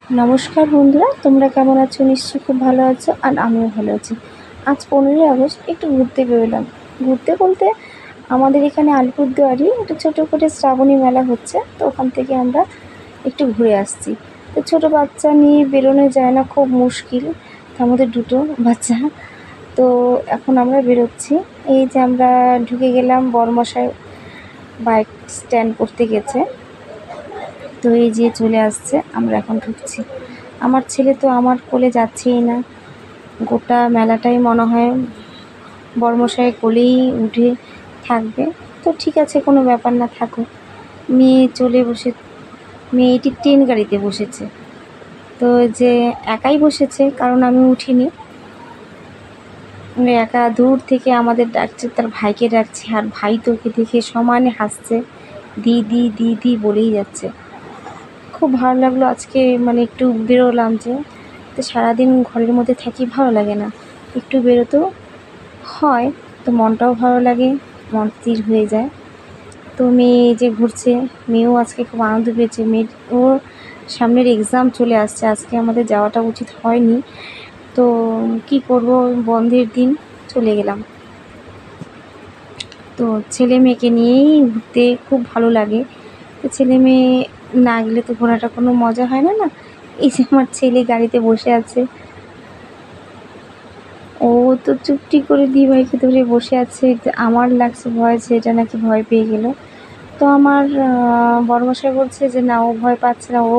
নমস্কার বন্ধুরা, তোমরা কেমন আছো? নিশ্চয়ই খুব ভালো আছো, আর আমিও ভালো আছি। আজ 15ই আগস্ট একটু ঘুরতে বেরোলাম। ঘুরতে বলতে আমাদের এখানে আলিপুরদুয়ারে একটা ছোটো করে শ্রাবণী মেলা হচ্ছে, তো ওখান থেকে আমরা একটু ঘুরে আসছি। তো ছোটো বাচ্চা নিয়ে বেরোনো যায় না, খুব মুশকিল, তার মধ্যে দুটো বাচ্চা। তো এখন আমরা বেরোচ্ছি। এই যে আমরা ঢুকে গেলাম, বড়মশাই বাইক স্ট্যান্ড করতে গেছে, তো এই যে চলে আসছে, আমরা এখন ঢুকছি। আমার ছেলে তো আমার কোলে যাচ্ছেই না, গোটা মেলাটাই মনে হয় বড়মশাইয়ের কোলেই উঠে থাকবে। তো ঠিক আছে, কোনো ব্যাপার না, থাকুক। মেয়েটি ট্রেন গাড়িতে বসেছে, তো যে একাই বসেছে, কারণ আমি উঠিনি। একা দূর থেকে আমাদের ডাকছে, তার ভাইকে ডাকছে, আর ভাই তো ওকে দেখে সমানে হাসছে, দিদি দিদি বলেই যাচ্ছে। খুব ভালো লাগলো আজকে, মানে একটু বেরোলাম যে, তো সারাদিন ঘরের মধ্যে থাকি, ভালো লাগে না, একটু বেরোতেও হয়, তো মনটাও ভালো লাগে, মন স্থির হয়ে যায়। তো মেয়ে যে ঘুরছে, মেয়েও আজকে খুব আনন্দ পেয়েছে। ওর সামনের এক্সাম চলে আসছে, আজকে আমাদের যাওয়াটা উচিত হয়নি, তো কি করব, বন্ধের দিন চলে গেলাম। তো ছেলে মেয়েকে নিয়েই ঘুরতে খুব ভালো লাগে। তো ছেলে মেয়ে না গেলে তো ঘোরাটা কোনো মজা হয় না না। এই যে আমার ছেলে গাড়িতে বসে আছে, ও তো চুপটি করে দিদিভাইকে ধরে বসে আছে। আমার লাগছে ভয়, ছেলেটা নাকি ভয় পেয়ে গেল। তো আমার বড়মশাই বলছে যে না, ও ভয় পাচ্ছে না, ও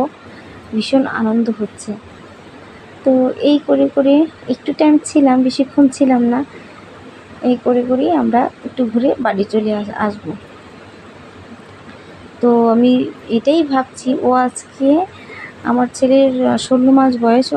ভীষণ আনন্দ হচ্ছে। তো এই করে করে একটু টাইম ছিলাম, বেশিক্ষণ ছিলাম না। এই করে করেই আমরা একটু ঘুরে বাড়ি চলে আসবো। তো আমি এটাই ভাবছি, ও আজকে, আমার ছেলের 16 মাস বয়স, ও